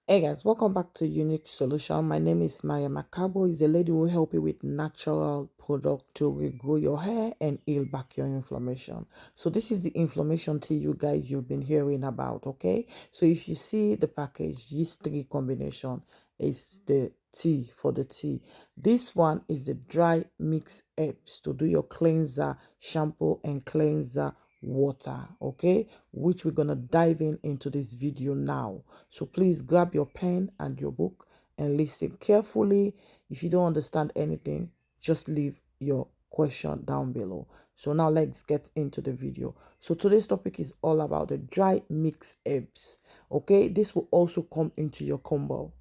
Hey guys, welcome back to Unique Solution. My name is Maya Macabo. Is the lady who will help you with natural product to regrow your hair and heal back your inflammation. So this is the inflammation tea you guys you've been hearing about. Okay, so if you see the package, these three combination is the tea for the tea. This one is the dry mix herbs to do your cleanser, shampoo and cleanser water, okay, which we're gonna dive into this video now. So please grab your pen and your book and listen carefully. If you don't understand anything, just leave your question down below. So now let's get into the video. So today's topic is all about the dry mix herbs, okay. This will also come into your combo.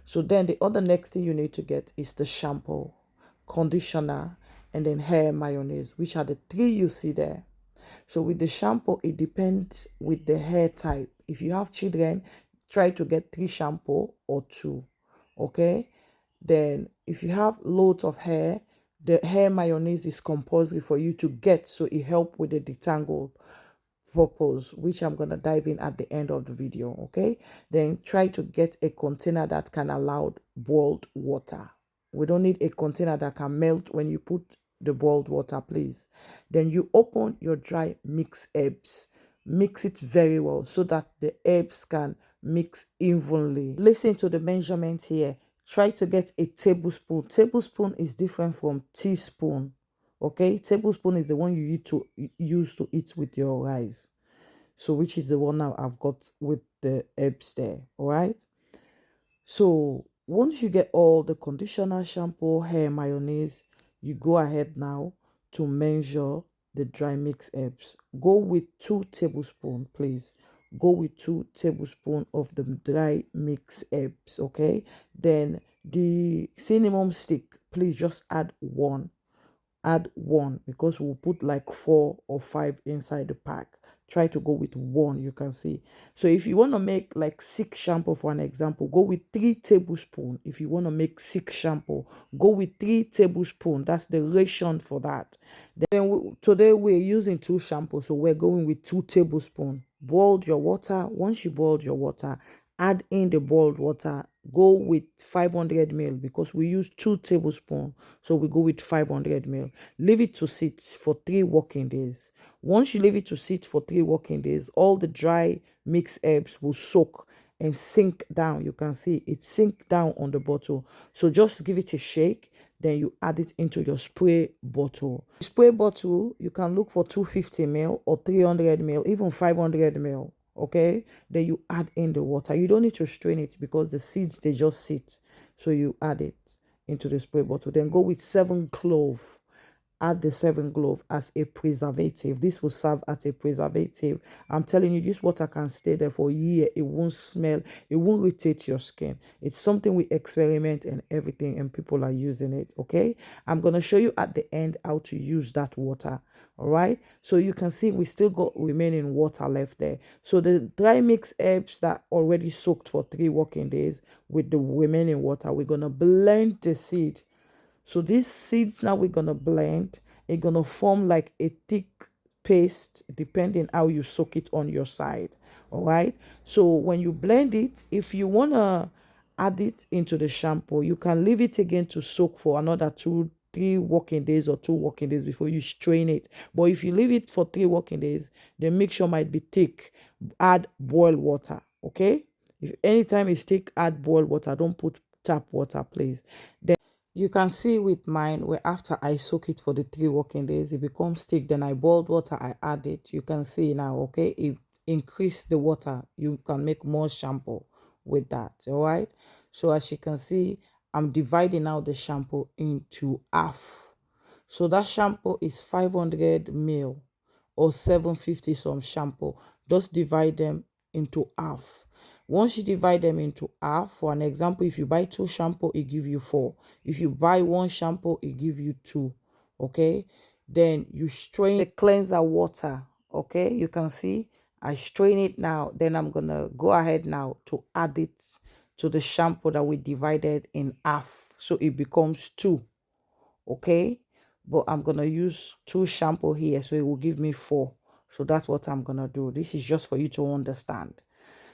So then the other next thing you need to get is the shampoo, conditioner, and then hair mayonnaise, which are the three you see there. So with the shampoo, it depends with the hair type. If you have children, try to get 3 shampoo or 2. Okay. Then if you have loads of hair, the hair mayonnaise is compulsory for you to get, so it help with the detangle purpose, which I'm gonna dive in at the end of the video. Okay. Then try to get a container that can allow boiled water. We don't need a container that can melt when you put the boiled water, please. Then you open your dry mix herbs. Mix it very well so that the herbs can mix evenly. Listen to the measurement here. Try to get a tablespoon. Tablespoon is different from teaspoon. Okay, tablespoon is the one you use to eat with your rice. So which is the one now I've got with the herbs there. All right. So once you get all the conditioner, shampoo, hair, mayonnaise, you go ahead now to measure the dry mix herbs. Go with 2 tablespoons, please. Go with 2 tablespoons of the dry mix herbs, okay? Then the cinnamon stick, please just add 1. Add 1 because we'll put like 4 or 5 inside the pack. Try to go with 1, you can see. So if you want to make like 6 shampoo, for an example, go with 3 tablespoons. If you want to make 6 shampoo, go with 3 tablespoons. That's the ration for that. Then today we're using 2 shampoos, so we're going with 2 tablespoons. Boiled your water. Once you boiled your water, add in the boiled water. Go with 500 ml because we use 2 tablespoons, so we go with 500 ml. Leave it to sit for 3 working days. Once you leave it to sit for 3 working days, all the dry mixed herbs will soak and sink down. You can see it sink down on the bottle. So just give it a shake, then you add it into your spray bottle. Spray bottle, you can look for 250 ml or 300 ml, even 500 ml. Okay, then you add in the water. You don't need to strain it because the seeds, they just sit. So you add it into the spray bottle. Then go with 7 clove. Add the 7 clove as a preservative. This will serve as a preservative. I'm telling you, this water can stay there for a year. It won't smell. It won't irritate your skin. It's something we experiment and everything, and people are using it. Okay, I'm gonna show you at the end how to use that water. All right, so you can see we still got remaining water left there. So the dry mix herbs that already soaked for 3 working days with the remaining water, we're gonna blend the seed. So these seeds now we're gonna blend. It's gonna form like a thick paste depending how you soak it on your side. All right, so when you blend it, if you wanna add it into the shampoo, you can leave it again to soak for another 3 working days or 2 working days before you strain it. But if you leave it for 3 working days, the mixture might be thick. Add boiled water. Okay, if anytime it's thick, add boiled water. Don't put tap water, please. Then you can see with mine, where after I soak it for the 3 working days, it becomes thick. Then I boiled water, I add it. You can see now, okay, it increase the water. You can make more shampoo with that. All right, so as you can see, I'm dividing out the shampoo into half. So that shampoo is 500 ml or 750 some shampoo. Just divide them into half. Once you divide them into half, for an example, if you buy 2 shampoo, it give you 4. If you buy 1 shampoo, it give you 2. Okay, then you strain the cleanser water. Okay, you can see I strain it now. Then I'm gonna go ahead now to add it to the shampoo that we divided in half, so it becomes 2. Okay, but I'm gonna use 2 shampoo here, so it will give me 4. So that's what I'm gonna do. This is just for you to understand.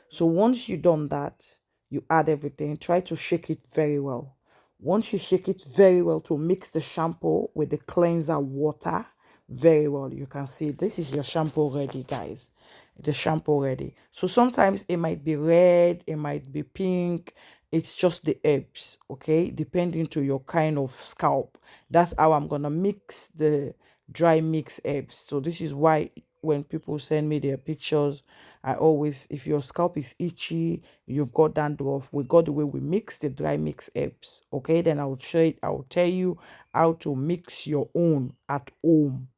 So once you done that, you add everything. Try to shake it very well. Once you shake it very well to mix the shampoo with the cleanser water very well, you can see this is your shampoo ready, guys. The shampoo ready. So sometimes it might be red, it might be pink. It's just the herbs, okay, depending to your kind of scalp. That's how I'm gonna mix the dry mix herbs. So this is why when people send me their pictures, I always, if your scalp is itchy, you've got dandruff, we got the way we mix the dry mix herbs, okay, then I'll show it, I'll tell you how to mix your own at home.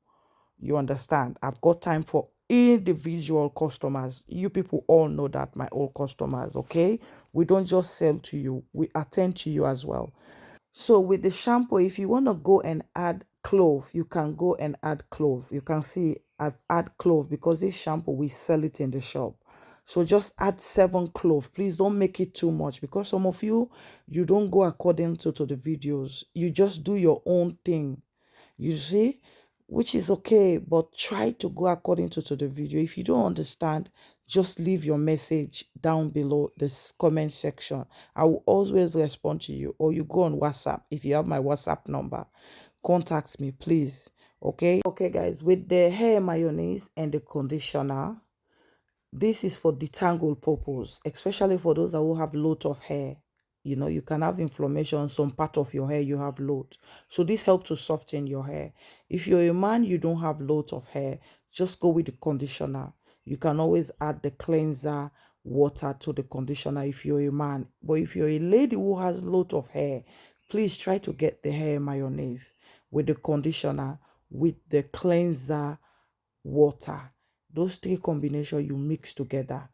You understand? I've got time for individual customers. You people all know that, my old customers, okay? We don't just sell to you, we attend to you as well. So with the shampoo, if you want to go and add clove, you can go and add clove. You can see I've add clove because this shampoo, we sell it in the shop. So just add 7 clove. Please don't make it too much because some of you, you don't go according to the videos. You just do your own thing. You see, which is okay, but try to go according to the video. If you don't understand, just leave your message down below this comment section. I will always respond to you, or you go on WhatsApp. If you have my WhatsApp number, contact me, please. Okay, guys, with the hair mayonnaise and the conditioner, this is for detangle purpose, especially for those that will have lot of hair. You know, you can have inflammation, some part of your hair you have lot. So this helps to soften your hair. If you're a man, you don't have lot of hair, just go with the conditioner. You can always add the cleanser water to the conditioner if you're a man. But if you're a lady who has lot of hair, please try to get the hair mayonnaise with the conditioner, with the cleanser water. Those 3 combinations you mix together.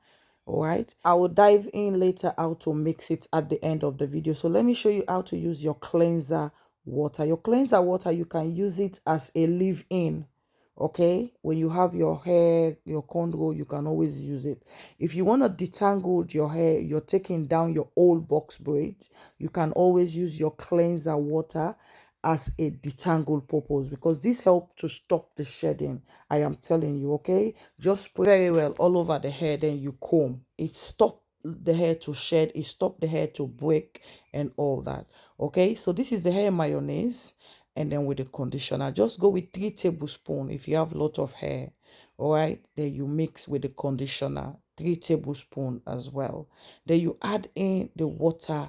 All right, I will dive in later how to mix it at the end of the video. So let me show you how to use your cleanser water. Your cleanser water, you can use it as a leave-in. Okay, when you have your hair, your conrow, you can always use it. If you want to detangle your hair, you're taking down your old box braids, you can always use your cleanser water as a detangle purpose because this helps to stop the shedding. I am telling you, okay, just spray very well all over the hair, then you comb it, stop the hair to shed, it stop the hair to break and all that. Okay, so this is the hair mayonnaise, and then with the conditioner, just go with 3 tablespoons if you have a lot of hair. All right, then you mix with the conditioner 3 tablespoons as well. Then you add in the water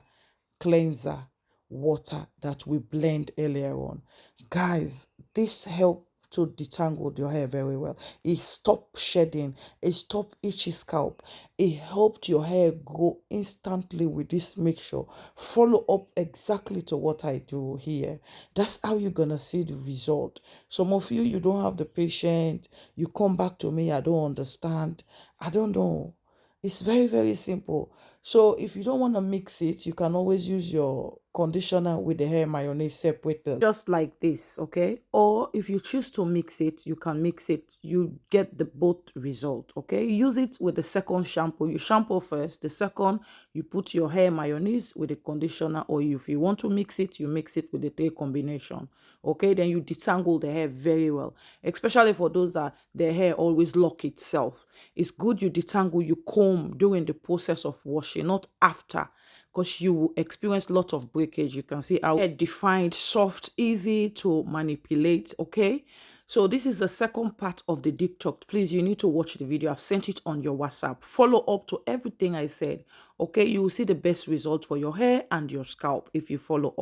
cleanser water that we blend earlier on. Guys, this help to detangle your hair very well. It stop shedding, it stop itchy scalp, it helped your hair grow instantly with this mixture. Follow up exactly to what I do here. That's how you're gonna see the result. Some of you, you don't have the patience, you come back to me, I don't understand, I don't know. It's very, very simple. So if you don't want to mix it, you can always use your conditioner with the hair mayonnaise separated. Just like this, okay? Or if you choose to mix it, you can mix it. You get the both result, okay? Use it with the second shampoo. You shampoo first. The second, you put your hair mayonnaise with the conditioner. Or if you want to mix it, you mix it with the 3 combination, okay? Then you detangle the hair very well, especially for those that their hair always lock itself. It's good you detangle, you comb during the process of washing, not after, because you will experience a lot of breakage. You can see how hair defined, soft, easy to manipulate, okay? So this is the second part of the detox. Please, you need to watch the video. I've sent it on your WhatsApp. Follow up to everything I said, okay? You will see the best result for your hair and your scalp if you follow up.